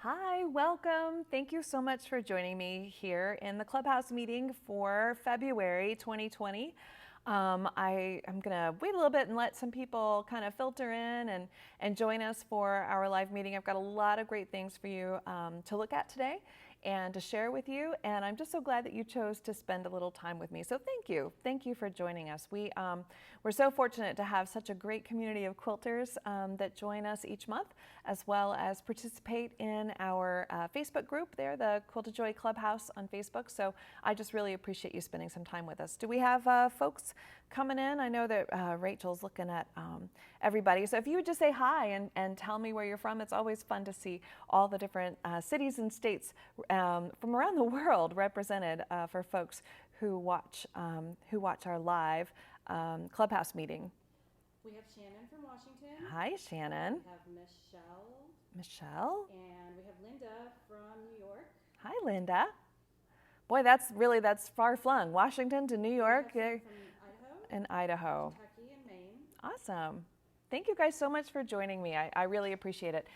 Hi, welcome. Thank you so much for joining me here in the Clubhouse meeting for February 2020. I'm going to wait a little bit and let some people kind of filter in and join us for our live meeting. I've got a lot of great things for you to look at today and to share with you. And I'm just so glad that you chose to spend a little time with me. So thank you. Thank you for joining us. We're so fortunate to have such a great community of quilters that join us each month, as well as participate in our Facebook group there, the Quilted Joy Clubhouse on Facebook. So I just really appreciate you spending some time with us. Do we have folks coming in? I know that Rachel's looking at everybody. So if you would just say hi and tell me where you're from, it's always fun to see all the different cities and states from around the world represented for folks who watch our live Clubhouse meeting. We have Shannon from Washington. Hi, Shannon. We have Michelle. Michelle. And we have Linda from New York. Hi, Linda. Boy, that's far flung. Washington to New York. We have some from Idaho. And Idaho. Kentucky and Maine. Awesome. Thank you guys so much for joining me. I really appreciate it.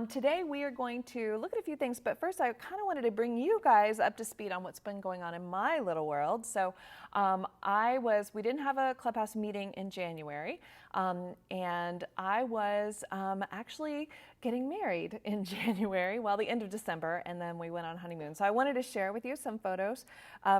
Today we are going to look at a few things, but first I kind of wanted to bring you guys up to speed on what's been going on in my little world. So we didn't have a Clubhouse meeting in January, and I was actually getting married in January, the end of December, and then we went on honeymoon. So I wanted to share with you some photos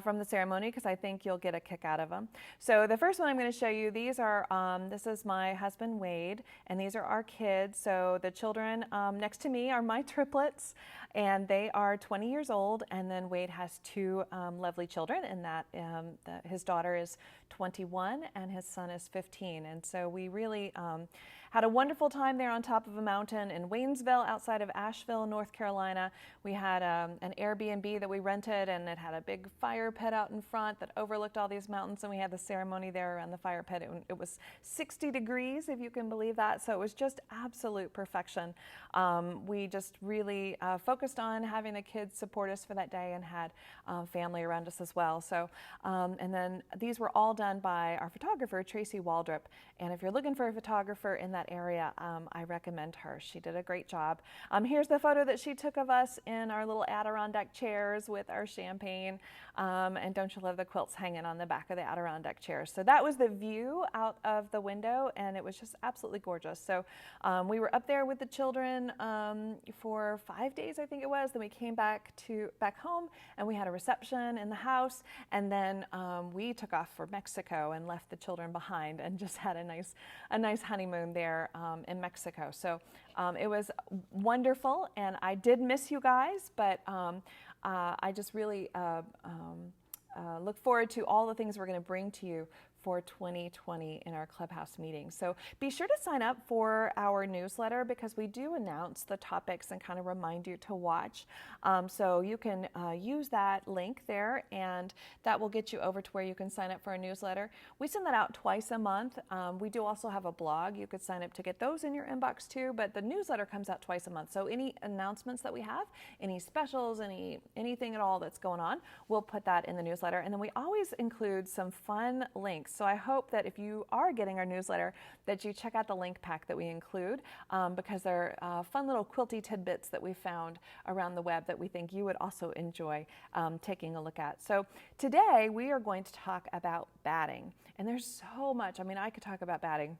from the ceremony because I think you'll get a kick out of them. So the first one I'm going to show you, this is my husband Wade, and these are our kids. So the children next to me are my triplets, and they are 20 years old, and then Wade has two lovely children, and his daughter is 21 and his son is 15. And so we really had a wonderful time there on top of a mountain in Waynesville outside of Asheville, North Carolina. We had an Airbnb that we rented, and it had a big fire pit out in front that overlooked all these mountains, and we had the ceremony there around the fire pit. It was 60 degrees, if you can believe that, so it was just absolute perfection. We just really focused on having the kids support us for that day and had family around us as well. So, and then these were all done by our photographer, Tracy Waldrop, and if you're looking for a photographer in that area, I recommend her. She did a great job. Here's the photo that she took of us in our little Adirondack chairs with our champagne. And don't you love the quilts hanging on the back of the Adirondack chairs? So that was the view out of the window, and it was just absolutely gorgeous. So we were up there with the children for 5 days, I think it was. Then we came back home, and we had a reception in the house, and then we took off for Mexico and left the children behind and just had a nice honeymoon there in Mexico. So it was wonderful, and I did miss you guys, but I just really look forward to all the things we're going to bring to you for 2020 in our Clubhouse meeting. So be sure to sign up for our newsletter because we do announce the topics and kind of remind you to watch. So you can use that link there, and that will get you over to where you can sign up for a newsletter. We send that out twice a month. We do also have a blog. You could sign up to get those in your inbox too, but the newsletter comes out twice a month. So any announcements that we have, any specials, anything at all that's going on, we'll put that in the newsletter. And then we always include some fun links. So I hope that if you are getting our newsletter, that you check out the link pack that we include because they're fun little quilty tidbits that we found around the web that we think you would also enjoy taking a look at. So today we are going to talk about batting. And there's so much. I mean, I could talk about batting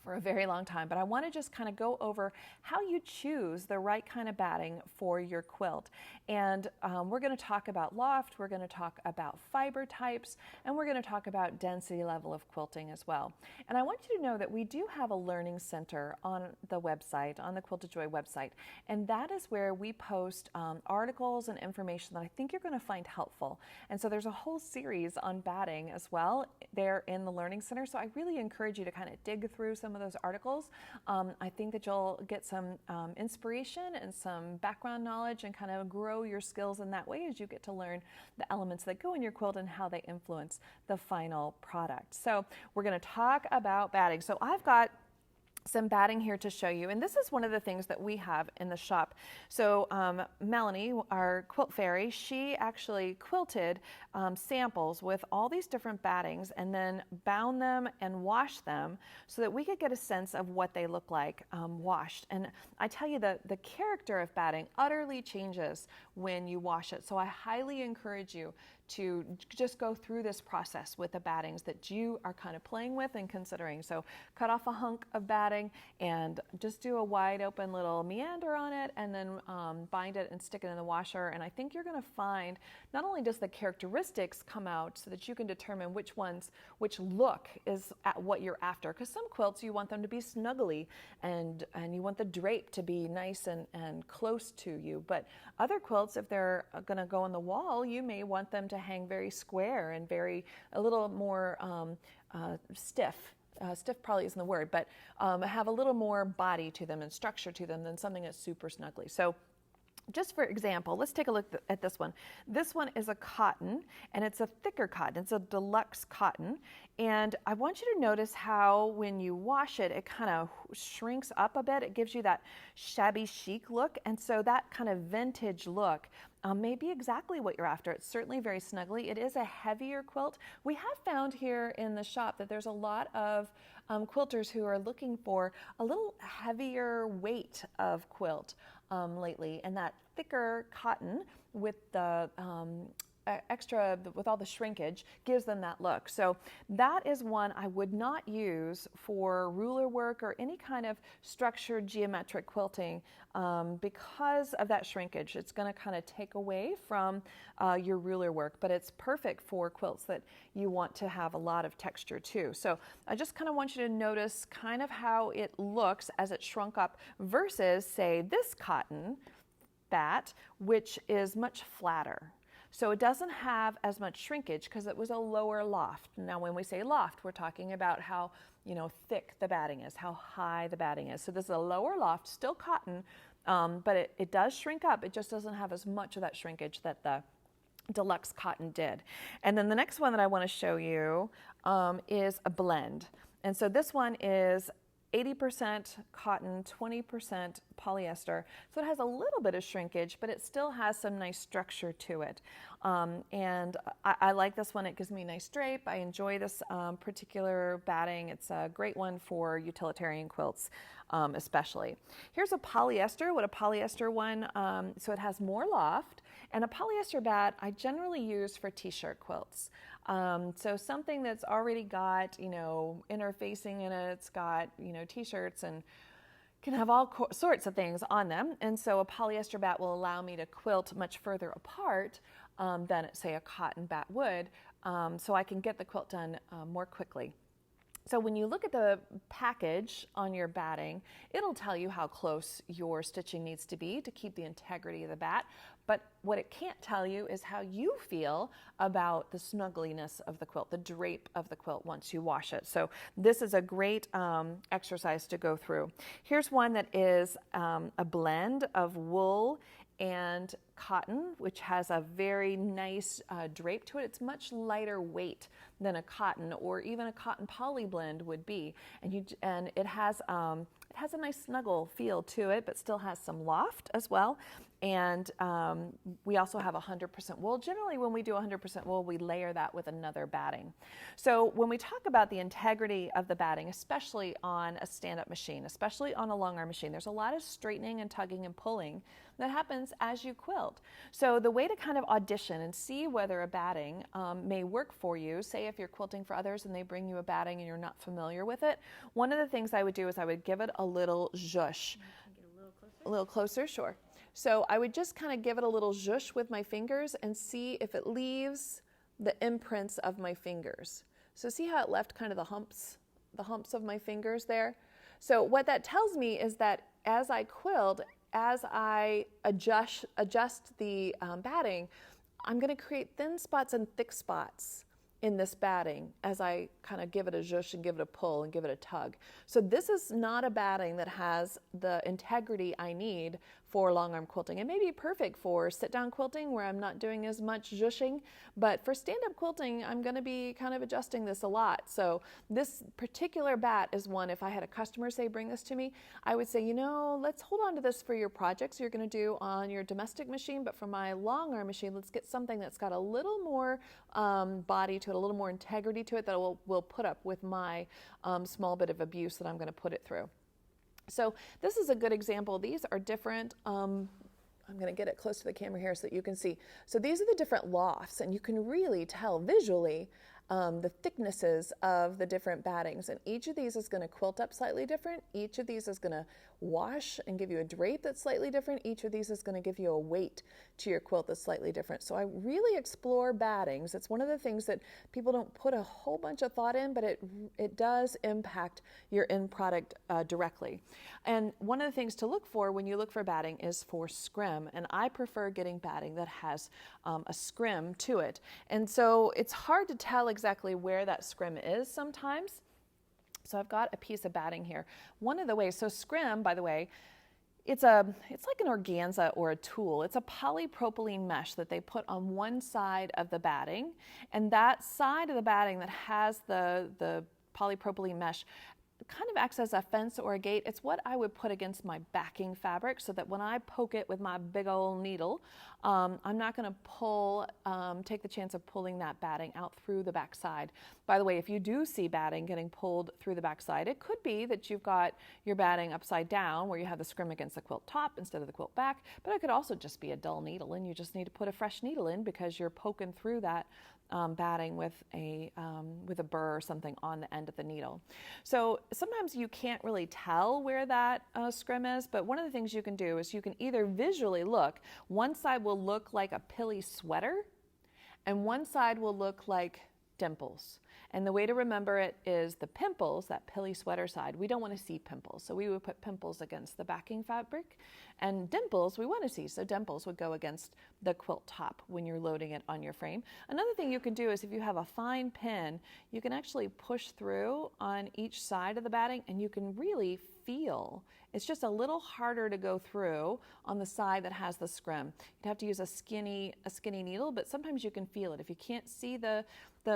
for a very long time, but I want to just kind of go over how you choose the right kind of batting for your quilt. And we're going to talk about loft, we're going to talk about fiber types, and we're going to talk about density level of quilting as well. And I want you to know that we do have a learning center on the website, on the Quilted Joy website, and that is where we post articles and information that I think you're going to find helpful. And so there's a whole series on batting as well there in the learning center, so I really encourage you to kind of dig through some of those articles. I think that you'll get some inspiration and some background knowledge and kind of grow your skills in that way as you get to learn the elements that go in your quilt and how they influence the final product. So we're going to talk about batting. So I've got some batting here to show you, and this is one of the things that we have in the shop. So Melanie, our quilt fairy, she actually quilted samples with all these different battings and then bound them and washed them so that we could get a sense of what they look like washed. And I tell you, the character of batting utterly changes when you wash it. So I highly encourage you to just go through this process with the battings that you are kind of playing with and considering. So cut off a hunk of batting and just do a wide open little meander on it, and then bind it and stick it in the washer. And I think you're going to find not only does the characteristics come out so that you can determine which look is at what you're after, because some quilts you want them to be snuggly and you want the drape to be nice and close to you, but other quilts, if they're going to go on the wall, you may want them to hang very square and a little more stiff. Stiff probably isn't the word, but have a little more body to them and structure to them than something that's super snuggly. So just for example, let's take a look at this one. This one is a cotton, and it's a thicker cotton. It's a deluxe cotton. And I want you to notice how when you wash it, it kind of shrinks up a bit. It gives you that shabby chic look. And so that kind of vintage look may be exactly what you're after. It's certainly very snuggly. It is a heavier quilt. We have found here in the shop that there's a lot of quilters who are looking for a little heavier weight of quilt lately, and that thicker cotton with the with all the shrinkage gives them that look. So that is one I would not use for ruler work or any kind of structured geometric quilting because of that shrinkage. It's going to kind of take away from your ruler work, but it's perfect for quilts that you want to have a lot of texture too. So I just kind of want you to notice kind of how it looks as it shrunk up versus, say, this cotton bat, which is much flatter. So it doesn't have as much shrinkage because it was a lower loft. Now when we say loft, we're talking about how thick the batting is, how high the batting is. So this is a lower loft, still cotton, but it does shrink up. It just doesn't have as much of that shrinkage that the deluxe cotton did. And then the next one that I want to show you is a blend. And so this one is 80% cotton, 20% polyester. So it has a little bit of shrinkage, but it still has some nice structure to it. And I like this one. It gives me nice drape. I enjoy this particular batting. It's a great one for utilitarian quilts, especially. Here's a polyester. What a polyester one, so it has more loft. And a polyester bat I generally use for t-shirt quilts. So something that's already got, interfacing in it, it's got, t-shirts and can have all sorts of things on them. And so a polyester bat will allow me to quilt much further apart than, say, a cotton bat would, so I can get the quilt done more quickly. So when you look at the package on your batting, it'll tell you how close your stitching needs to be to keep the integrity of the bat. But what it can't tell you is how you feel about the snuggliness of the quilt, the drape of the quilt once you wash it. So this is a great exercise to go through. Here's one that is a blend of wool and cotton, which has a very nice drape to it. It's much lighter weight than a cotton or even a cotton poly blend would be, and it has a nice snuggle feel to it, but still has some loft as well. And we also have 100% wool. Generally, when we do 100% wool, we layer that with another batting. So when we talk about the integrity of the batting, especially on a stand-up machine, especially on a long arm machine, there's a lot of straightening and tugging and pulling that happens as you quilt. So the way to kind of audition and see whether a batting may work for you, say if you're quilting for others and they bring you a batting and you're not familiar with it, one of the things I would do is I would give it a little zhuzh. A little closer, sure. So I would just kind of give it a little zhuzh with my fingers and see if it leaves the imprints of my fingers. So see how it left kind of the humps of my fingers there? So what that tells me is that as I quilt, as I adjust the batting, I'm going to create thin spots and thick spots in this batting as I kind of give it a zhuzh and give it a pull and give it a tug. So this is not a batting that has the integrity I need for long arm quilting. It may be perfect for sit down quilting where I'm not doing as much zhushing, but for stand up quilting, I'm going to be kind of adjusting this a lot. So this particular bat is one, if I had a customer say, bring this to me, I would say, you know, let's hold on to this for your projects you're going to do on your domestic machine, but for my long arm machine, let's get something that's got a little more body to it, a little more integrity to it that will put up with my small bit of abuse that I'm going to put it through. So this is a good example. These are different, I'm going to get it close to the camera here so that you can see. So these are the different lofts, and you can really tell visually the thicknesses of the different battings. And each of these is going to quilt up slightly different. Each of these is going to wash and give you a drape that's slightly different. Each of these is going to give you a weight to your quilt that's slightly different. So I really explore battings. It's one of the things that people don't put a whole bunch of thought in, but it does impact your end product directly. And one of the things to look for when you look for batting is for scrim. And I prefer getting batting that has a scrim to it. And so it's hard to tell exactly where that scrim is sometimes. So I've got a piece of batting here. One of the ways, so scrim, by the way, it's like an organza or a tulle. It's a polypropylene mesh that they put on one side of the batting, and that side of the batting that has the polypropylene mesh kind of acts as a fence or a gate. It's what I would put against my backing fabric so that when I poke it with my big old needle, I'm not going to take the chance of pulling that batting out through the back side. By the way, if you do see batting getting pulled through the back side, it could be that you've got your batting upside down where you have the scrim against the quilt top instead of the quilt back, but it could also just be a dull needle and you just need to put a fresh needle in because you're poking through that batting with a burr or something on the end of the needle. So sometimes you can't really tell where that scrim is, but one of the things you can do is you can either visually look. One side will look like a pilly sweater, and one side will look like dimples. And the way to remember it is the pimples, that pilly sweater side, we don't want to see pimples. So we would put pimples against the backing fabric, and dimples we want to see. So dimples would go against the quilt top when you're loading it on your frame. Another thing you can do is if you have a fine pin, you can actually push through on each side of the batting and you can really feel. It's just a little harder to go through on the side that has the scrim. You'd have to use a skinny needle, but sometimes you can feel it. If you can't see the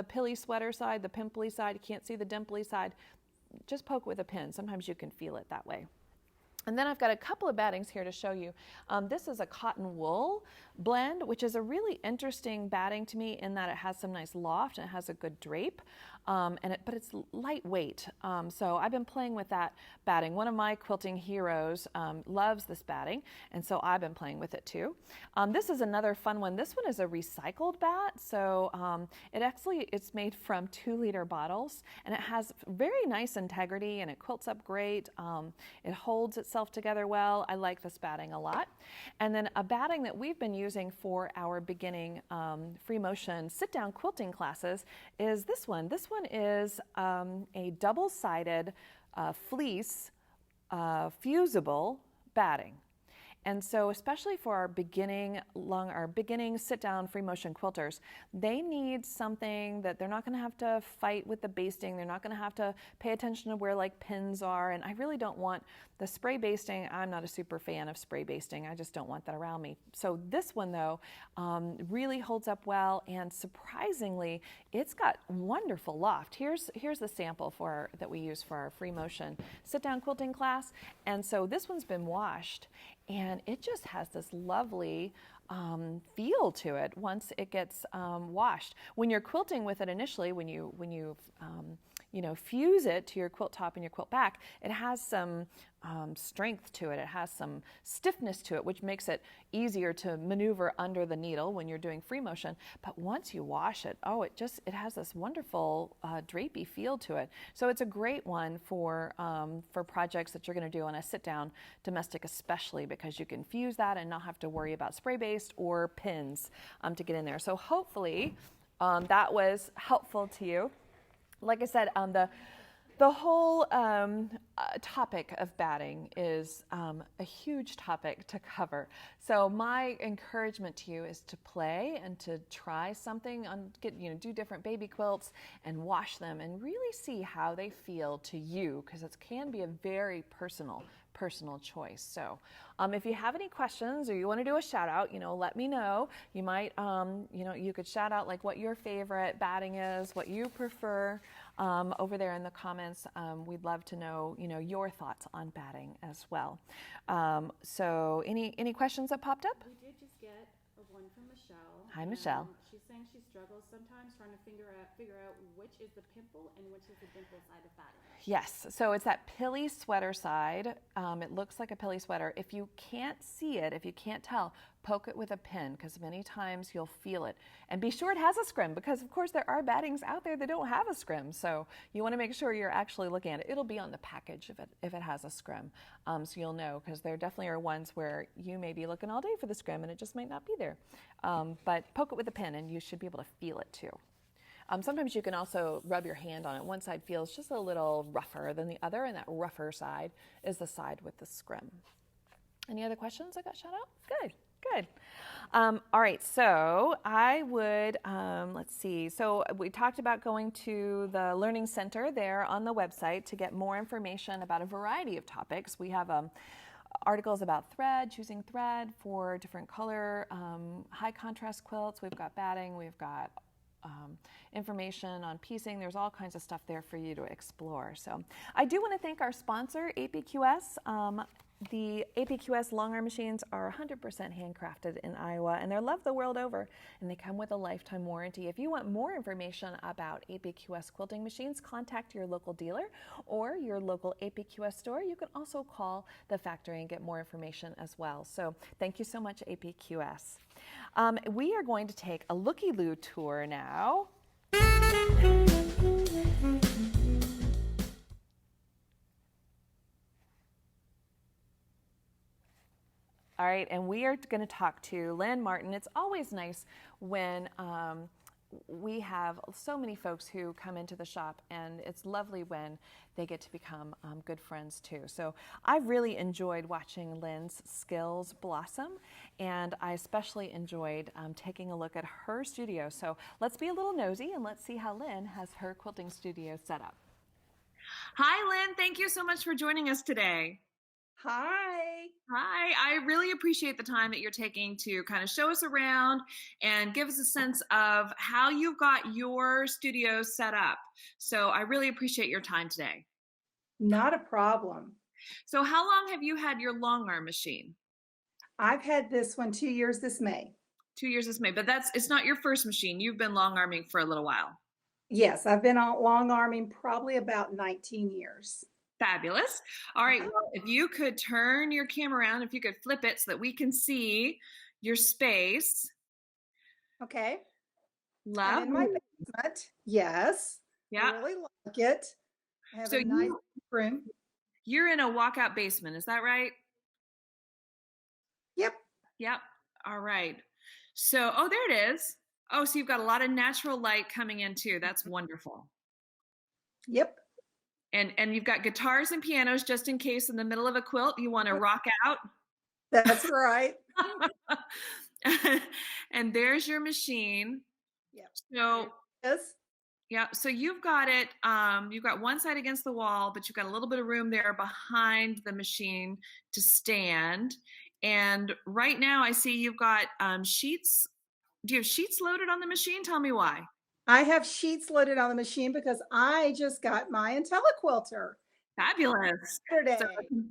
pilly sweater side, the pimply side, you can't see the dimply side, just poke with a pin. Sometimes you can feel it that way. And then I've got a couple of battings here to show you. This is a cotton wool blend, which is a really interesting batting to me in that it has some nice loft and it has a good drape. But it's lightweight. So I've been playing with that batting. One of my quilting heroes loves this batting, and so I've been playing with it too. This is another fun one. This one is a recycled bat. So it's made from 2-liter bottles, and it has very nice integrity, and it quilts up great. It holds itself together well. I like this batting a lot. And then a batting that we've been using for our beginning free motion sit-down quilting classes is this one. This one is a double-sided fleece fusible batting. And so especially for our beginning sit-down free motion quilters, they need something that they're not going to have to fight with the basting. They're not going to have to pay attention to where like pins are. And I really don't want the spray basting. I'm not a super fan of spray basting. I just don't want that around me. So this one though really holds up well, and surprisingly, it's got wonderful loft. Here's the sample that we use for our free motion sit-down quilting class. And so this one's been washed, and it just has this lovely feel to it once it gets washed. When you're quilting with it initially, when you fuse it to your quilt top and your quilt back, it has some strength to it. It has some stiffness to it, which makes it easier to maneuver under the needle when you're doing free motion. But once you wash it, it has this wonderful drapey feel to it. So it's a great one for projects that you're going to do on a sit-down domestic, especially because you can fuse that and not have to worry about spray-based or pins to get in there. So hopefully that was helpful to you. Like I said, the whole topic of batting is a huge topic to cover. So my encouragement to you is to play and to try something, do different baby quilts and wash them and really see how they feel to you, because it can be a very personal personal choice. So if you have any questions or you want to do a shout out, let me know. You might, you could shout out like what your favorite batting is, what you prefer over there in the comments. We'd love to know, your thoughts on batting as well. So any questions that popped up? We did just get one from Michelle. Hi, Michelle. She's saying she struggles sometimes trying to figure out which is the pimple and which is the dimple side of batting. Yes, so it's that pilly sweater side. It looks like a pilly sweater. If you can't see it, if you can't tell, poke it with a pin, because many times you'll feel it. And be sure it has a scrim, because of course there are battings out there that don't have a scrim. So you want to make sure you're actually looking at it. It'll be on the package if it has a scrim. So you'll know, because there definitely are ones where you may be looking all day for the scrim and it just might not be there. But poke it with a pin and you should be able to feel it too. Sometimes you can also rub your hand on it. One side feels just a little rougher than the other, and that rougher side is the side with the scrim. Any other questions that got shot out? Good, good. All right, so I would, let's see. So we talked about going to the Learning Center there on the website to get more information about a variety of topics. We have articles about thread, choosing thread for different color, high contrast quilts. We've got batting, we've got information on piecing. There's all kinds of stuff there for you to explore. So I do want to thank our sponsor, APQS. The APQS long arm machines are 100% handcrafted in Iowa, and they're loved the world over, and they come with a lifetime warranty. If you want more information about APQS quilting machines, contact your local dealer or your local APQS store. You can also call the factory and get more information as well. So thank you so much, APQS. We are going to take a looky-loo tour now. All right, and we are going to talk to Lynn Martin. It's always nice when we have so many folks who come into the shop, and it's lovely when they get to become good friends too. So I've really enjoyed watching Lynn's skills blossom, and I especially enjoyed taking a look at her studio. So let's be a little nosy and let's see how Lynn has her quilting studio set up. Hi, Lynn. Thank you so much for joining us today. Hi. Hi, I really appreciate the time that you're taking to kind of show us around and give us a sense of how you've got your studio set up. So I really appreciate your time today. Not a problem. So how long have you had your long arm machine? I've had this one 2 years this May. 2 years this May, but it's not your first machine. You've been long arming for a little while. Yes, I've been on long arming probably about 19 years. Fabulous. All right, well, if you could turn your camera around, if you could flip it so that we can see your space. Okay. Love. I'm in my basement. Yes. Yeah. I really like it. I have So a nice room. You're in a walkout basement, is that right? Yep. Yep. All right. So, oh, there it is. Oh, so you've got a lot of natural light coming in too. That's wonderful. Yep. And you've got guitars and pianos just in case in the middle of a quilt you want to rock out. That's right. And there's your machine. Yep. So yes. yeah, so you've got it, you've got one side against the wall, but you've got a little bit of room there behind the machine to stand. And right now I see you've got sheets. Do you have sheets loaded on the machine? Tell me why. I have sheets loaded on the machine because I just got my IntelliQuilter. Fabulous. Saturday. So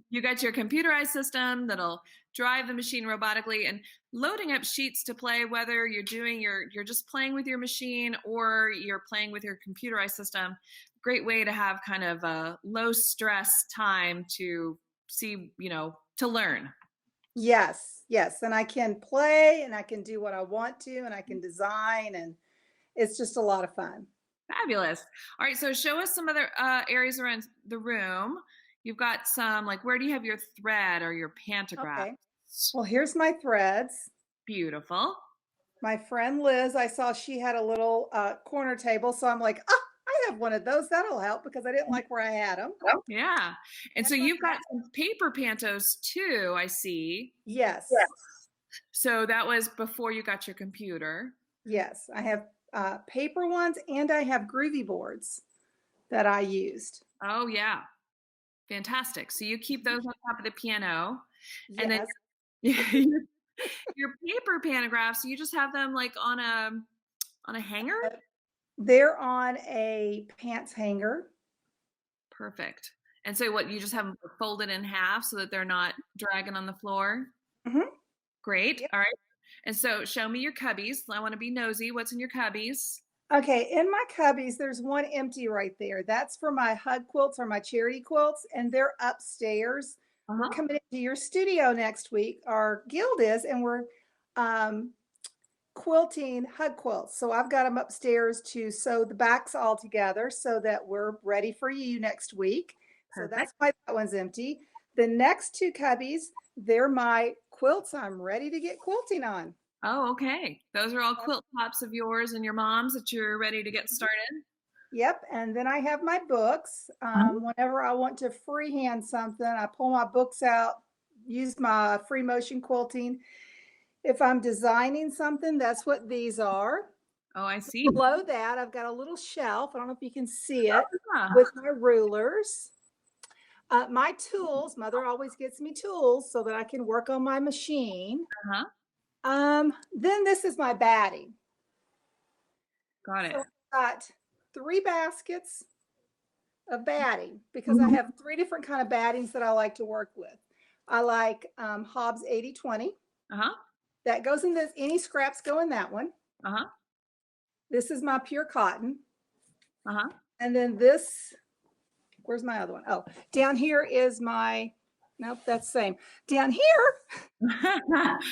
you got your computerized system that'll drive the machine robotically, and loading up sheets to play, whether you're just playing with your machine or you're playing with your computerized system. Great way to have kind of a low stress time to see, to learn. Yes, yes. And I can play and I can do what I want to and I can design, and it's just a lot of fun. Fabulous. All right, so show us some other areas around the room. You've got some, like, where do you have your thread or your pantograph? Okay. Well, here's my threads. Beautiful. My friend Liz, I saw she had a little corner table, so I'm like, oh, I have one of those. That'll help, because I didn't like where I had them. Yeah. And so you've got some paper pantos too, I see. Yes. So that was before you got your computer. Yes, I have paper ones, and I have groovy boards that I used. Oh, yeah. Fantastic. So you keep those on top of the piano, and then Yes. your paper pantographs, you just have them like on a hanger? They're on a pants hanger. Perfect. And so what, you just have them folded in half so that they're not dragging on the floor? Mhm. Great. Yep. All right. And so show me your cubbies. I want to be nosy. What's in your cubbies? Okay, in my cubbies, there's one empty right there. That's for my hug quilts or my charity quilts, and they're upstairs. We're Uh-huh. coming into your studio next week. Our guild is, and we're um, quilting hug quilts. So I've got them upstairs to sew the backs all together so that we're ready for you next week. So Perfect. that's why that one's empty. The next two cubbies, they're my quilts I'm ready to get quilting on. Oh, okay. Those are all quilt tops of yours and your mom's that you're ready to get started? Yep, and then I have my books. Whenever I want to freehand something, I pull my books out, use my free motion quilting. If I'm designing something, that's what these are. Oh, I see. Below that, I've got a little shelf. I don't know if you can see it, Ah, with my rulers. My tools, mother always gets me tools so that I can work on my machine. uh-huh. Then this is my batting. Got it. So I've got 3 baskets of batting because I have 3 different kind of battings that I like to work with. I like Hobbs 80/20. Uh-huh. That goes in this, any scraps go in that one. Uh-huh. This is my pure cotton. Uh-huh. And then this, where's my other one? Oh, down here is my, nope, that's the same. Down here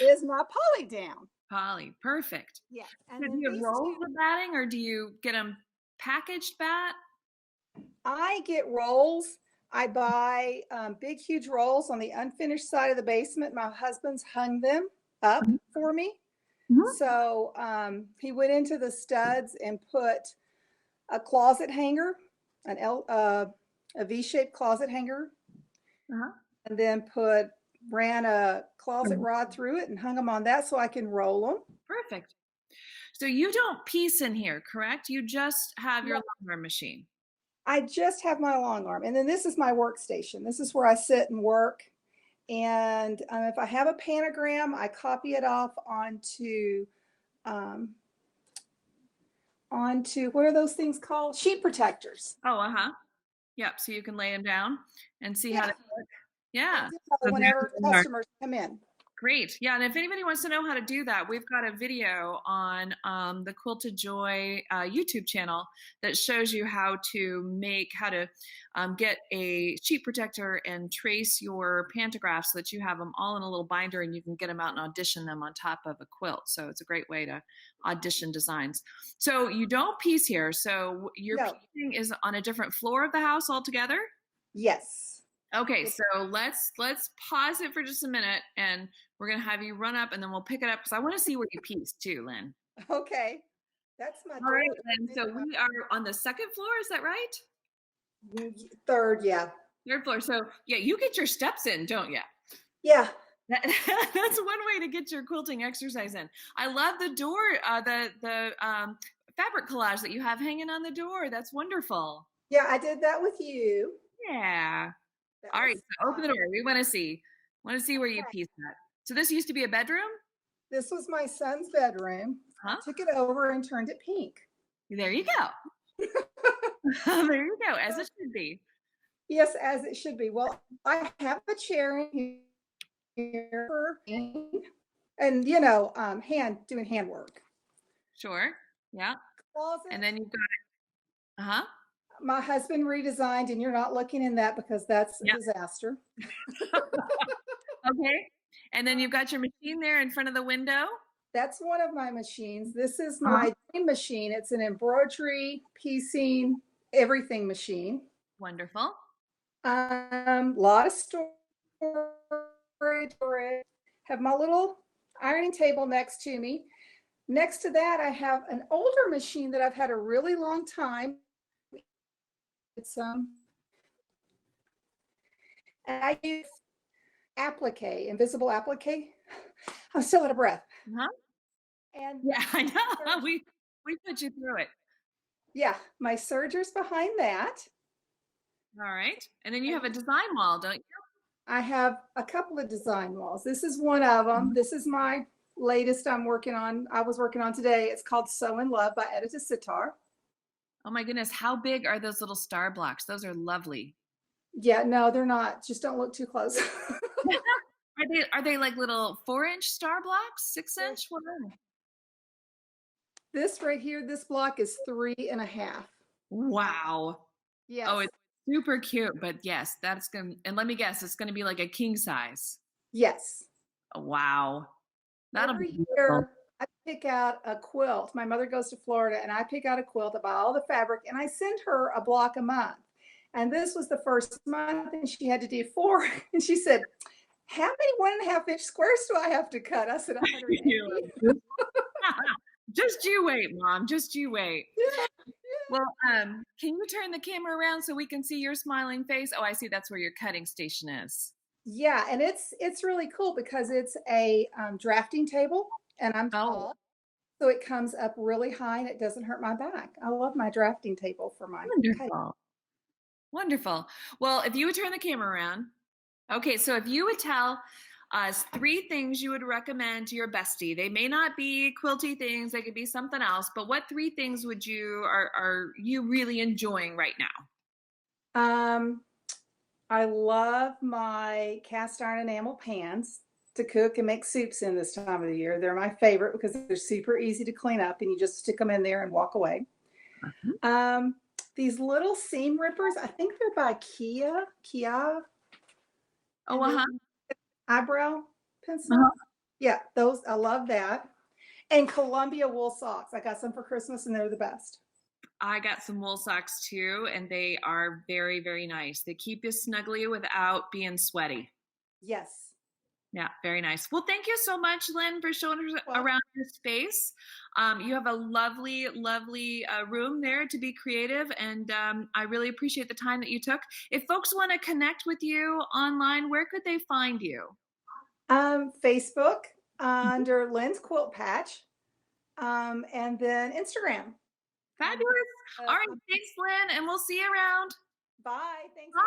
is my poly down. Polly, perfect. Yeah. So And do then you these roll two, the batting or do you get them packaged bat? I get rolls. I buy big, huge rolls on the unfinished side of the basement. My husband's hung them up for me. So he went into the studs and put a closet hanger, a V-shaped closet hanger, Uh-huh. and then ran a closet rod through it and hung them on that so I can roll them. Perfect. So you don't piece in here, correct? You just have your long arm machine. I just have my long arm. And then this is my workstation. This is where I sit and work. And if I have a panogram, I copy it off onto what are those things called? Sheet protectors. Oh, uh-huh. Yep. So you can lay them down and see how Yeah. they work. Yeah. So Whenever there's our- customers come in. Great. Yeah. And if anybody wants to know how to do that, we've got a video on the Quilted Joy YouTube channel that shows you how to get a sheet protector and trace your pantographs so that you have them all in a little binder and you can get them out and audition them on top of a quilt. So it's a great way to audition designs. So you don't piece here. So your piecing is on a different floor of the house altogether? Yes. Okay, so let's pause it for just a minute and we're gonna have you run up and then we'll pick it up because I want to see where you piece too, Lynn. Okay. That's my All right, Lynn. So we are on the second floor, is that right? Third, yeah. Third floor. So yeah, you get your steps in, don't you? Yeah. That's one way to get your quilting exercise in. I love the door, the fabric collage that you have hanging on the door. That's wonderful. Yeah, I did that with you. Yeah. All right, so open the door. We want to see where you piece that. So this used to be a bedroom? This was my son's bedroom. I took it over and turned it pink. There you go. There you go, as it should be. Yes, as it should be. Well, I have a chair in here and doing handwork. Sure. Yeah. Closet. And then you've got my husband redesigned, and you're not looking in that because that's a disaster. Okay. And then you've got your machine there in front of the window. That's one of my machines. This is my dream machine. It's an embroidery, piecing, everything machine. Wonderful. Lot of storage. Have my little ironing table next to me. Next to that, I have an older machine that I've had a really long time. It's and I use applique, invisible applique. I'm still out of breath. And yeah, I know. We put you through it. Yeah, my serger's behind that. All right. And then you have a design wall, don't you? I have a couple of design walls. This is one of them. This is my latest I'm working on. I was working on today. It's called So in Love by Edita Sitar. Oh my goodness. How big are those little star blocks? Those are lovely. Yeah, no, they're not. Just don't look too close. Are they like little 4-inch star blocks? 6-inch? What are they? This right here, this block is 3.5. Wow. Yes. Oh, it's super cute, but yes, that's gonna, and let me guess, it's gonna be like a king size. Yes. Oh, wow. That'll be Every beautiful. year I pick out a quilt. My mother goes to Florida and I pick out a quilt, I buy all the fabric, and I send her a block a month. And this was the first month and she had to do 4. And she said, how many 1.5-inch squares do I have to cut? I said, 180. Just you wait, Mom. Just you wait. Well, can you turn the camera around so we can see your smiling face? Oh, I see. That's where your cutting station is. Yeah, and it's really cool because it's a drafting table, and I'm tall, so it comes up really high and it doesn't hurt my back. I love my drafting table for my cake. Wonderful. Wonderful. Well, if you would turn the camera around. Okay, so if you would tell us 3 things you would recommend to your bestie, they may not be quilty things, they could be something else, but what 3 things would you are you really enjoying right now? I love my cast iron enamel pans to cook and make soups in this time of the year. They're my favorite because they're super easy to clean up and you just stick them in there and walk away. These little seam rippers, I think they're by Kia. Oh, Eyebrow pencil. Yeah, those, I love that. And Columbia wool socks. I got some for Christmas and they're the best. I got some wool socks too, and they are very, very nice. They keep you snuggly without being sweaty. Yes. Yeah, very nice. Well, thank you so much, Lynn, for showing us around your space. You have a lovely, lovely room there to be creative, and I really appreciate the time that you took. If folks want to connect with you online, where could they find you? Facebook under Lynn's Quilt Patch, and then Instagram. Fabulous. All right, thanks, Lynn, and we'll see you around. Bye. Thanks. Bye.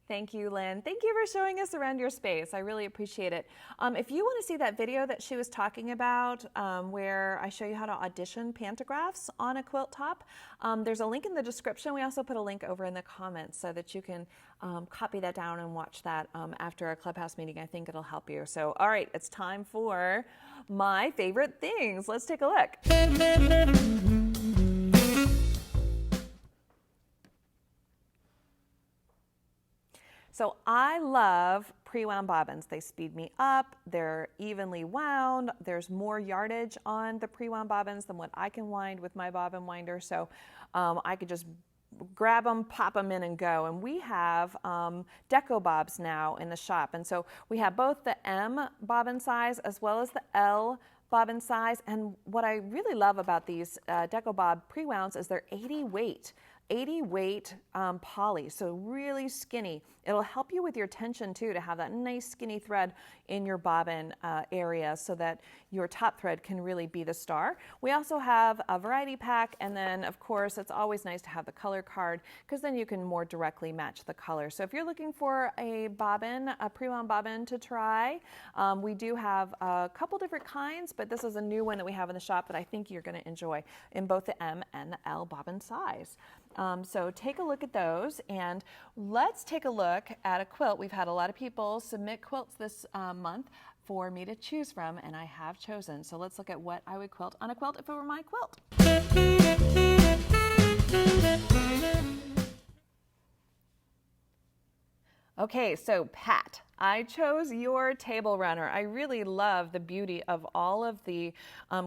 Thank you, Lynn. Thank you for showing us around your space. I really appreciate it. If you want to see that video that she was talking about, where I show you how to audition pantographs on a quilt top, there's a link in the description. We also put a link over in the comments so that you can copy that down and watch that after our Clubhouse meeting. I think it'll help you. So, all right, it's time for my favorite things. Let's take a look. So I love pre-wound bobbins. They speed me up, they're evenly wound, there's more yardage on the pre-wound bobbins than what I can wind with my bobbin winder, so I could just grab them, pop them in and go. And we have deco bobs now in the shop, and so we have both the M bobbin size as well as the L bobbin size, and what I really love about these deco bob pre-wounds is they're 80 weight poly, so really skinny. It'll help you with your tension too, to have that nice skinny thread in your bobbin area so that your top thread can really be the star. We also have a variety pack, and then of course it's always nice to have the color card because then you can more directly match the color. So if you're looking for a bobbin, a pre-wound bobbin to try, we do have a couple different kinds, but this is a new one that we have in the shop that I think you're going to enjoy in both the M and the L bobbin size. So take a look at those, and let's take a look at a quilt. We've had a lot of people submit quilts this month for me to choose from, and I have chosen. So let's look at what I would quilt on a quilt if it were my quilt. Okay, so Pat, I chose your table runner. I really love the beauty of all of the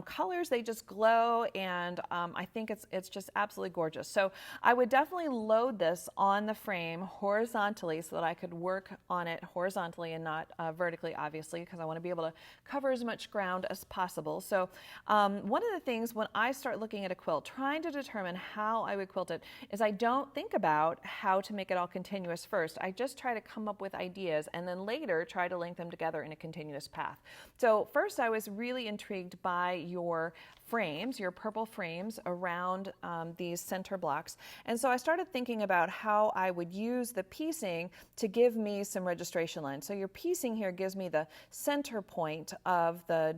colors. They just glow, and I think it's just absolutely gorgeous. So I would definitely load this on the frame horizontally so that I could work on it horizontally and not vertically, obviously, because I want to be able to cover as much ground as possible. So one of the things when I start looking at a quilt, trying to determine how I would quilt it, is I don't think about how to make it all continuous first. I just try to come up with ideas and then later try to link them together in a continuous path. So first I was really intrigued by your frames, your purple frames around these center blocks. And so I started thinking about how I would use the piecing to give me some registration lines. So your piecing here gives me the center point of the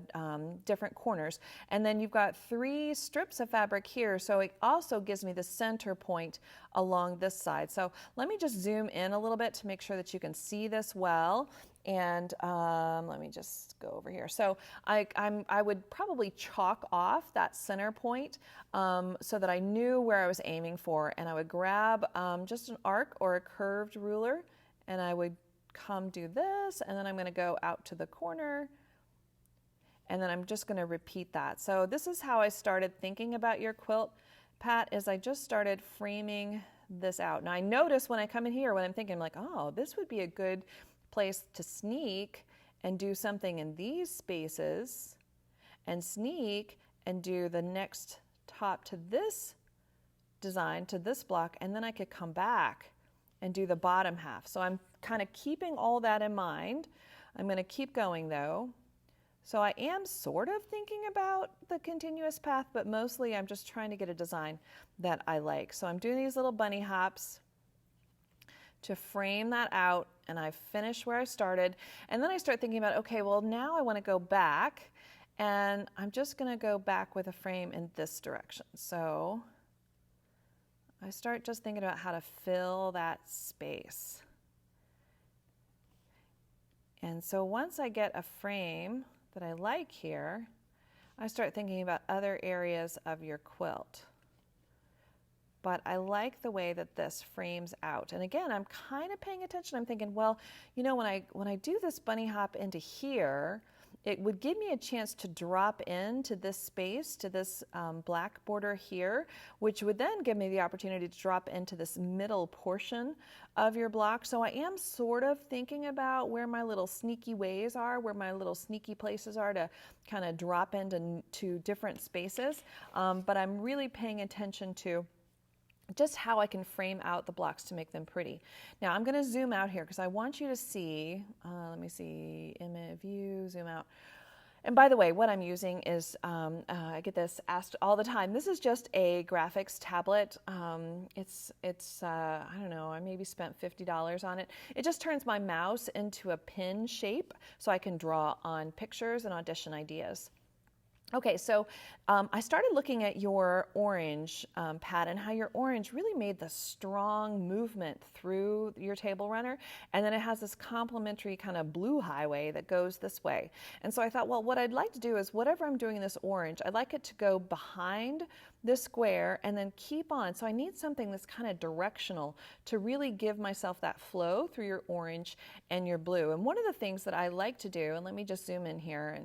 different corners. And then you've got 3 strips of fabric here, so it also gives me the center point along this side. So let me just zoom in a little bit to make sure that you can see this well. And let me just go over here. So I would probably chalk off that center point so that I knew where I was aiming for. And I would grab just an arc or a curved ruler, and I would come do this, and then I'm going to go out to the corner, and then I'm just going to repeat that. So this is how I started thinking about your quilt, Pat, is I just started framing this out. Now I notice when I come in here, when I'm thinking like, oh, this would be a good place to sneak and do something in these spaces, and sneak and do the next top to this design, to this block, and then I could come back and do the bottom half. So I'm kind of keeping all that in mind. I'm going to keep going though. So I am sort of thinking about the continuous path, but mostly I'm just trying to get a design that I like. So I'm doing these little bunny hops to frame that out, and I finish where I started. And then I start thinking about, okay, well now I want to go back, and I'm just going to go back with a frame in this direction. So I start just thinking about how to fill that space. And so once I get a frame that I like here, I start thinking about other areas of your quilt. But I like the way that this frames out. And again, I'm kind of paying attention. I'm thinking, well, you know, when I do this bunny hop into here, it would give me a chance to drop into this space, to this black border here, which would then give me the opportunity to drop into this middle portion of your block. So I am sort of thinking about where my little sneaky ways are, where my little sneaky places are to kind of drop into different spaces. But I'm really paying attention to just how I can frame out the blocks to make them pretty. Now I'm going to zoom out here because I want you to see, let me see, image view, zoom out. And by the way, what I'm using is, I get this asked all the time. This is just a graphics tablet. It's I don't know, I maybe spent $50 on it. It just turns my mouse into a pin shape so I can draw on pictures and audition ideas. Okay, so I started looking at your orange, Pat, and how your orange really made the strong movement through your table runner, and then it has this complementary kind of blue highway that goes this way. And so I thought, well, what I'd like to do is whatever I'm doing in this orange, I'd like it to go behind this square and then keep on. So I need something that's kind of directional to really give myself that flow through your orange and your blue. And one of the things that I like to do, and let me just zoom in here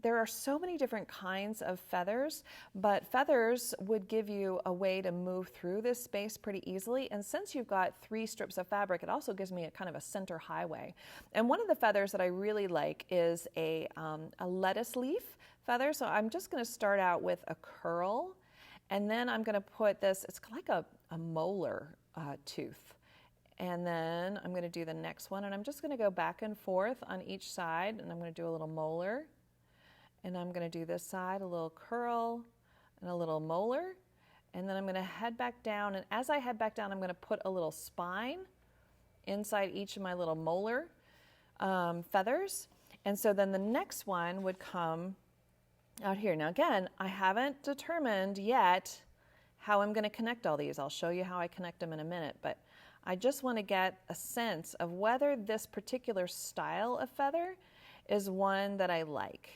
there are so many different kinds of feathers, but feathers would give you a way to move through this space pretty easily. And since you've got 3 strips of fabric, it also gives me a kind of a center highway. And one of the feathers that I really like is a lettuce leaf feather. So I'm just going to start out with a curl, and then I'm going to put this, it's like a molar tooth. And then I'm going to do the next one, and I'm just going to go back and forth on each side, and I'm going to do a little molar, and I'm going to do this side, a little curl and a little molar, and then I'm going to head back down, and as I head back down, I'm going to put a little spine inside each of my little molar feathers. And so then the next one would come out here. Now again, I haven't determined yet how I'm going to connect all these. I'll show you how I connect them in a minute, but I just want to get a sense of whether this particular style of feather is one that I like.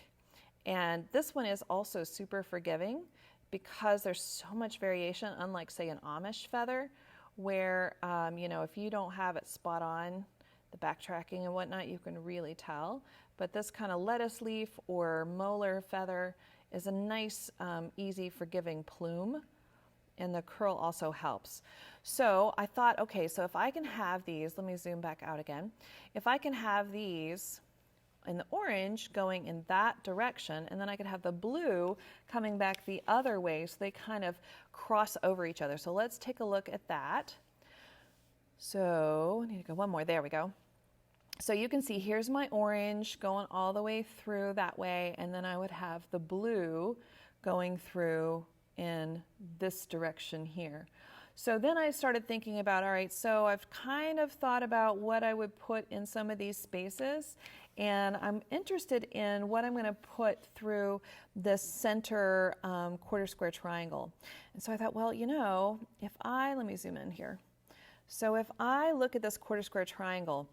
And this one is also super forgiving because there's so much variation, unlike say an Amish feather, where you know, if you don't have it spot on, the backtracking and whatnot, you can really tell. But this kind of lettuce leaf or molar feather is a nice, easy, forgiving plume. And the curl also helps. So I thought, okay, so if I can have these, let me zoom back out again. If I can have these in the orange going in that direction, and then I could have the blue coming back the other way, so they kind of cross over each other. So let's take a look at that. So I need to go one more, there we go. So you can see here's my orange going all the way through that way, and then I would have the blue going through in this direction here. So then I started thinking about, all right, so I've kind of thought about what I would put in some of these spaces, and I'm interested in what I'm going to put through this center quarter square triangle. And so I thought, well, you know, let me zoom in here. So if I look at this quarter square triangle,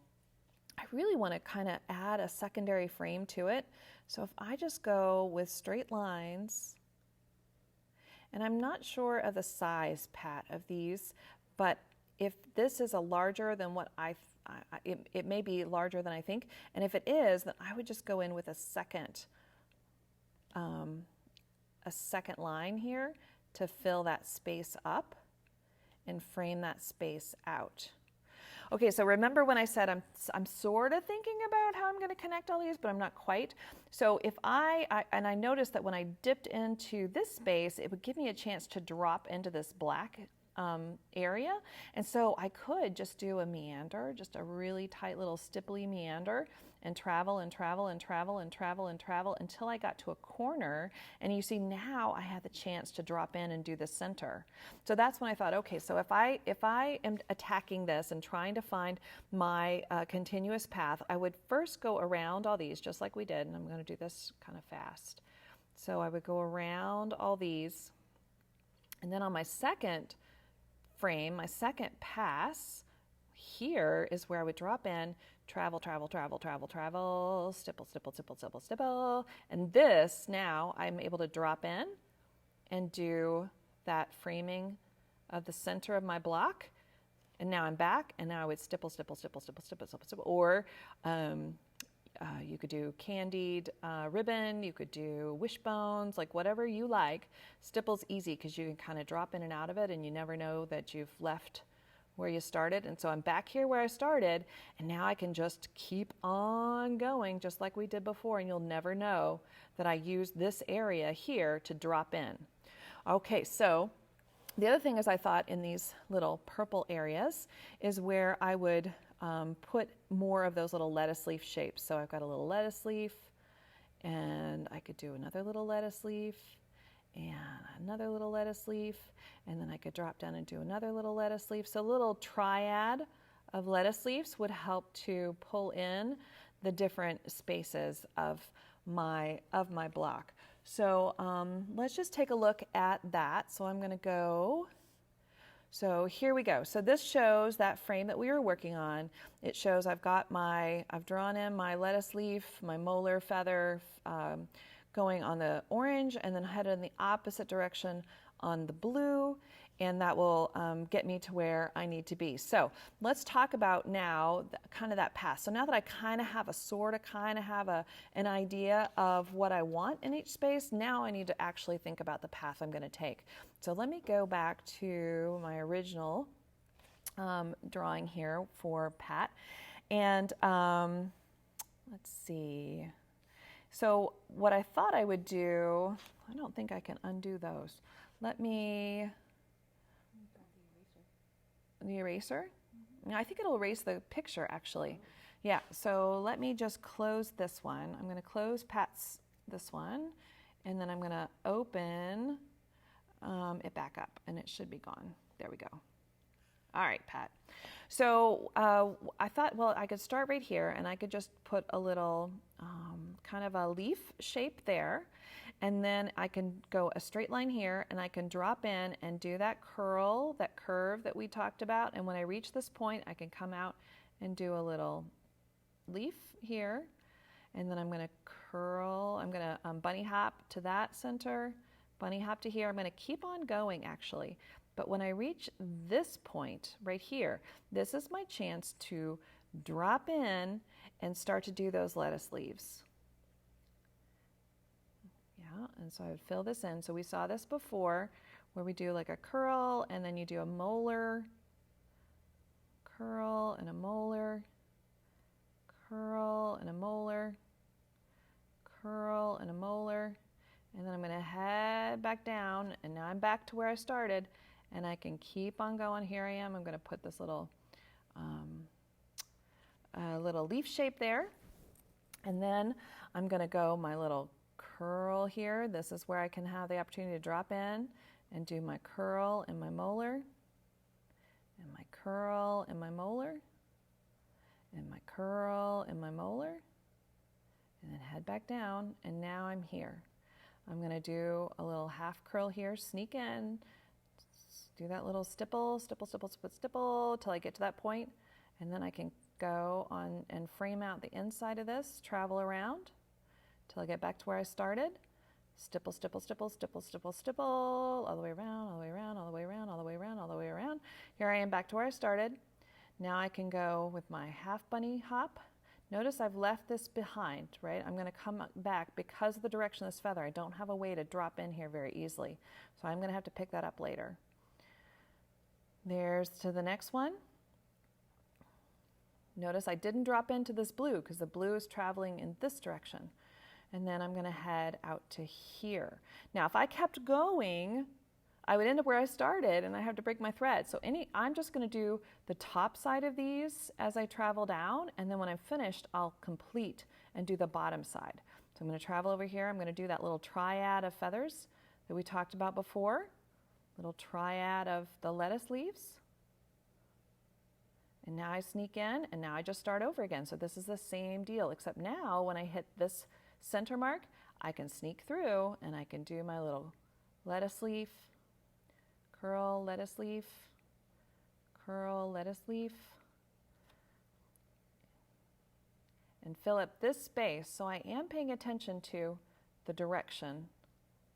I really want to kind of add a secondary frame to it. So if I just go with straight lines, and I'm not sure of the size, Pat, of these, but if this is a larger than what it may be larger than I think, and if it is, then I would just go in with a second line here to fill that space up and frame that space out. Okay, so remember when I said I'm sort of thinking about how I'm going to connect all these, but I'm not quite. So if I noticed that when I dipped into this space, it would give me a chance to drop into this black area. And so I could just do a meander, just a really tight little stipply meander, and travel and travel and travel and travel and travel until I got to a corner. And you see now I had the chance to drop in and do the center. So that's when I thought, okay, so if I am attacking this and trying to find my continuous path, I would first go around all these just like we did, and I'm going to do this kind of fast. So I would go around all these, and then on my second frame, my second pass, here is where I would drop in, travel, travel, travel, travel, travel, stipple, stipple, stipple, stipple, stipple. And this, now I'm able to drop in and do that framing of the center of my block. And now I'm back, and now I would stipple, stipple, stipple, stipple, stipple, stipple, stipple. Or you could do candied ribbon, you could do wishbones, like whatever you like. Stipple's easy because you can kind of drop in and out of it, and you never know that you've left where you started. And so I'm back here where I started, and now I can just keep on going just like we did before, and you'll never know that I used this area here to drop in. Okay, so the other thing is I thought in these little purple areas is where I would put more of those little lettuce leaf shapes. So I've got a little lettuce leaf, and I could do another little lettuce leaf, and another little lettuce leaf, and then I could drop down and do another little lettuce leaf. So a little triad of lettuce leaves would help to pull in the different spaces of my block. So let's just take a look at that. So I'm going to go. So here we go. So this shows that frame that we were working on. It shows I've drawn in my lettuce leaf, my molar feather going on the orange, and then headed in the opposite direction on the blue, and that will get me to where I need to be. So let's talk about now kind of that path. So now that I kind of have an idea of what I want in each space, now I need to actually think about the path I'm going to take. So let me go back to my original drawing here for Pat, and let's see. So what I thought I would do, I don't think I can undo those. Let me, the eraser? Mm-hmm. I think it'll erase the picture actually. Yeah, so let me just close this one. I'm going to close Pat's this one, and then I'm going to open it back up, and it should be gone. There we go. All right, Pat. So I thought, well, I could start right here, and I could just put a little kind of a leaf shape there, and then I can go a straight line here, and I can drop in and do that curl, that curve that we talked about. And when I reach this point, I can come out and do a little leaf here, and then I'm going to curl. I'm going to bunny hop to that center, bunny hop to here. I'm going to keep on going actually. But when I reach this point right here, this is my chance to drop in and start to do those lettuce leaves. Yeah, and so I would fill this in. So we saw this before where we do like a curl, and then you do a molar, curl and a molar, curl and a molar, curl and a molar, and then I'm going to head back down, and now I'm back to where I started, and I can keep on going. Here I am. I'm going to put this little a little leaf shape there. And then I'm going to go my little curl here. This is where I can have the opportunity to drop in and do my curl and my molar, and my curl and my molar, and my curl and my molar, and then head back down, and now I'm here. I'm going to do a little half curl here, sneak in, do that little stipple, stipple, stipple, stipple, stipple till I get to that point, and then I can go on and frame out the inside of this, travel around till I get back to where I started. Stipple, stipple, stipple, stipple, stipple, stipple, all the way around, all the way around, all the way around, all the way around, all the way around. Here I am back to where I started. Now I can go with my half bunny hop. Notice I've left this behind, right? I'm going to come back because of the direction of this feather. I don't have a way to drop in here very easily, so I'm going to have to pick that up later. There's to the next one. Notice I didn't drop into this blue because the blue is traveling in this direction. And then I'm going to head out to here. Now, if I kept going, I would end up where I started and I have to break my thread. So I'm just going to do the top side of these as I travel down, and then when I'm finished, I'll complete and do the bottom side. So I'm going to travel over here. I'm going to do that little triad of feathers that we talked about before, little triad of the lettuce leaves. And now I sneak in, and now I just start over again. So this is the same deal, except now when I hit this center mark, I can sneak through and I can do my little lettuce leaf, curl, lettuce leaf, curl, lettuce leaf, and fill up this space. So I am paying attention to the direction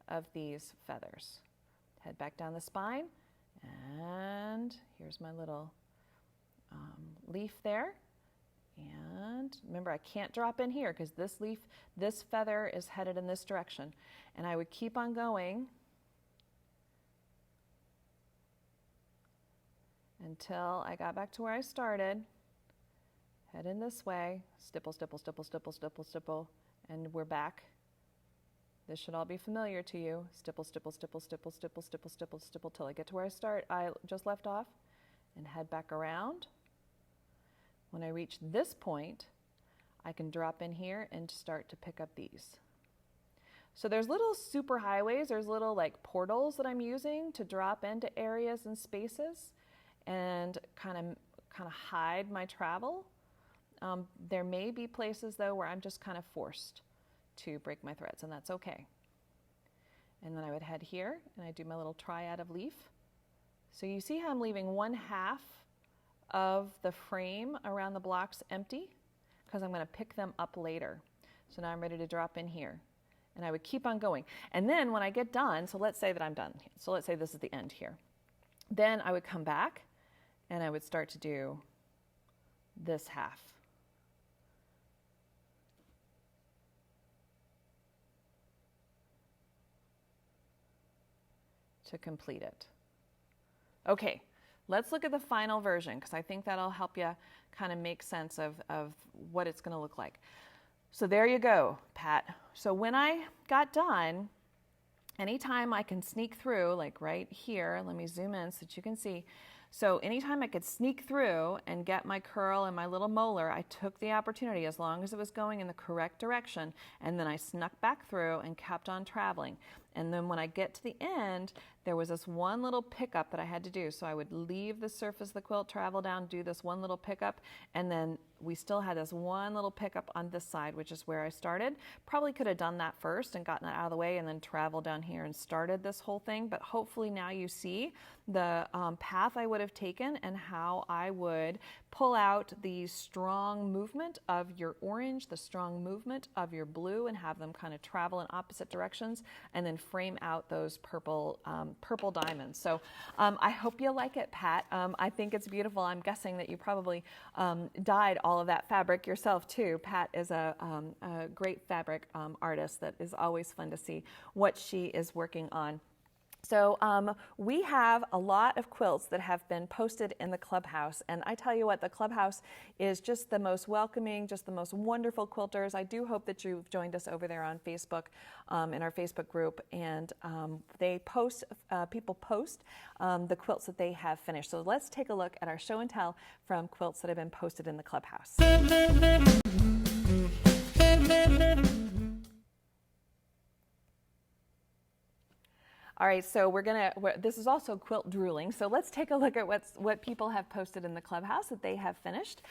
of these feathers. Head back down the spine, and here's my little leaf there. And remember, I can't drop in here because this feather is headed in this direction. And I would keep on going until I got back to where I started. Head in this way, stipple, stipple, stipple, stipple, stipple, stipple, and we're back. This should all be familiar to you. Stipple, stipple, stipple, stipple, stipple, stipple, stipple, stipple, till I get to where I just left off, and head back around. When I reach this point, I can drop in here and start to pick up these. So there's little super highways, there's little like portals that I'm using to drop into areas and spaces and kind of hide my travel. There may be places though where I'm just kind of forced to break my threads, and that's okay. And then I would head here and I do my little triad of leaf. So you see how I'm leaving one half of the frame around the blocks empty because I'm going to pick them up later. So now I'm ready to drop in here, and I would keep on going. And then when I get done, so let's say that I'm done. So let's say this is the end here. Then I would come back and I would start to do this half. To complete it. Okay. Let's look at the final version because I think that'll help you kind of make sense of what it's going to look like. So there you go, Pat. So when I got done, anytime I can sneak through, like right here, let me zoom in so that you can see. So anytime I could sneak through and get my curl and my little molar, I took the opportunity as long as it was going in the correct direction, and then I snuck back through and kept on traveling. And then when I get to the end, there was this one little pickup that I had to do. So I would leave the surface of the quilt, travel down, do this one little pickup, and then we still had this one little pickup on this side, which is where I started. Probably could have done that first and gotten that out of the way and then traveled down here and started this whole thing, but hopefully now you see the path I would have taken and how I would pull out the strong movement of your orange, the strong movement of your blue, and have them kind of travel in opposite directions, and then frame out those purple diamonds. So I hope you like it, Pat. I think it's beautiful. I'm guessing that you probably dyed all of that fabric yourself too. Pat is a great fabric artist that is always fun to see what she is working on. So we have a lot of quilts that have been posted in the Clubhouse, and I tell you what, the Clubhouse is just the most welcoming, just the most wonderful quilters. I do hope that you've joined us over there on Facebook, in our Facebook group, and they post, people post the quilts that they have finished. So let's take a look at our show and tell from quilts that have been posted in the Clubhouse. All right, so this is also quilt drooling, so let's take a look at what people have posted in the Clubhouse that they have finished.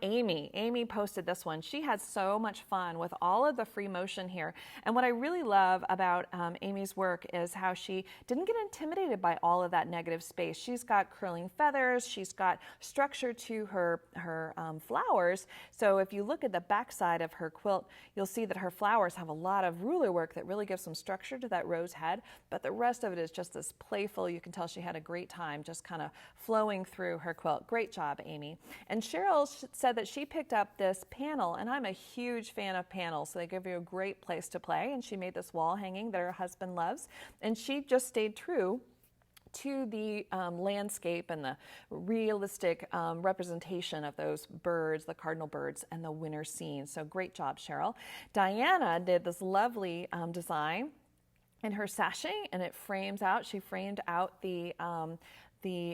Amy posted this one. She had so much fun with all of the free motion here, and what I really love about Amy's work is how she didn't get intimidated by all of that negative space. She's got curling feathers, she's got structure to her flowers, so if you look at the back side of her quilt, you'll see that her flowers have a lot of ruler work that really gives some structure to that rose head, but the rest of it is just this playful, you can tell she had a great time just kind of flowing through her quilt. Great job, Amy. And Cheryl said that she picked up this panel, and I'm a huge fan of panels, so they give you a great place to play, and she made this wall hanging that her husband loves, and she just stayed true to the landscape and the realistic representation of those birds, the cardinal birds, and the winter scene. So great job, Cheryl. Diana did this lovely design in her sashing, and it frames out. She framed out the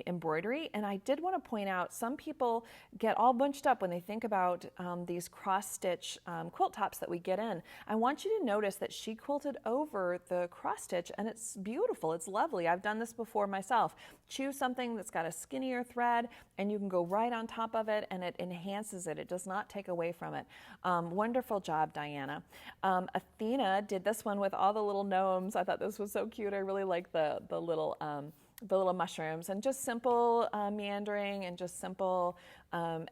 embroidery, and I did want to point out some people get all bunched up when they think about these cross-stitch quilt tops that we get in. I want you to notice that she quilted over the cross-stitch, and it's beautiful. It's lovely. I've done this before myself. Choose something that's got a skinnier thread, and you can go right on top of it, and it enhances it. It does not take away from it. Wonderful job, Diana. Athena did this one with all the little gnomes. I thought this was so cute. I really like the little mushrooms, and just simple meandering and just simple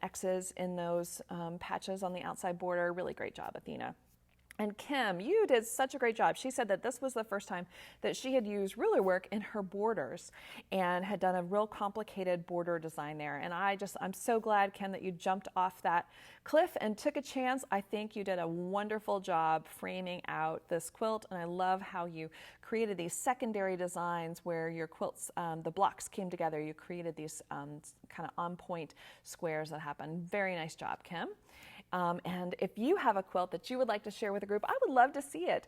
X's in those patches on the outside border. Really great job, Athena. And Kim, you did such a great job. She said that this was the first time that she had used ruler work in her borders and had done a real complicated border design there. And I'm so glad, Kim, that you jumped off that cliff and took a chance. I think you did a wonderful job framing out this quilt, and I love how you created these secondary designs where your quilts, the blocks came together. You created these kind of on-point squares that happen. Very nice job, Kim. And if you have a quilt that you would like to share with a group, I would love to see it.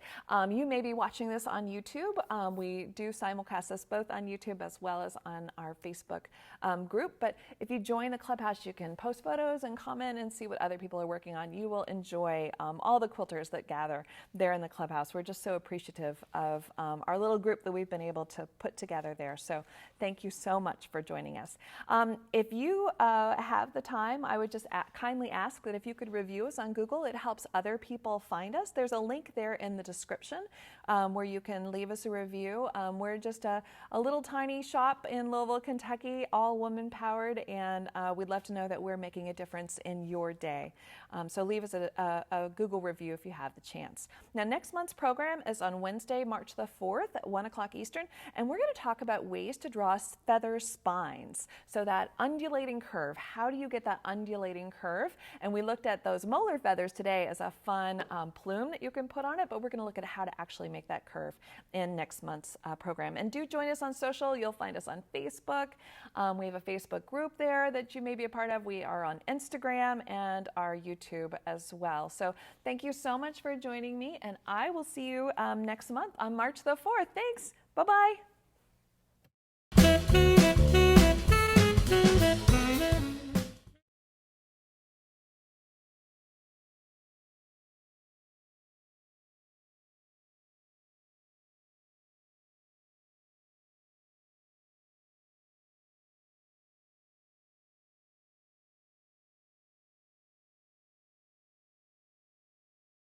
You may be watching this on YouTube. We do simulcast this both on YouTube as well as on our Facebook group. But if you join the Clubhouse, you can post photos and comment and see what other people are working on. You will enjoy all the quilters that gather there in the Clubhouse. We're just so appreciative of our little group that we've been able to put together there. So thank you so much for joining us. If you have the time, I would just kindly ask that if you could review us on Google. It helps other people find us. There's a link there in the description where you can leave us a review. We're just a little tiny shop in Louisville, Kentucky, all woman powered, and we'd love to know that we're making a difference in your day. So leave us a Google review if you have the chance. Now, next month's program is on Wednesday, March the 4th at 1 o'clock Eastern, and we're going to talk about ways to draw feather spines. So that undulating curve, how do you get that undulating curve? And we looked at those molar feathers today as a fun plume that you can put on it, but we're going to look at how to actually make that curve in next month's program. And do join us on social. You'll find us on Facebook. We have a Facebook group there that you may be a part of. We are on Instagram and our YouTube as well. So thank you so much for joining me, and I will see you next month on March the 4th. Thanks. Bye-bye.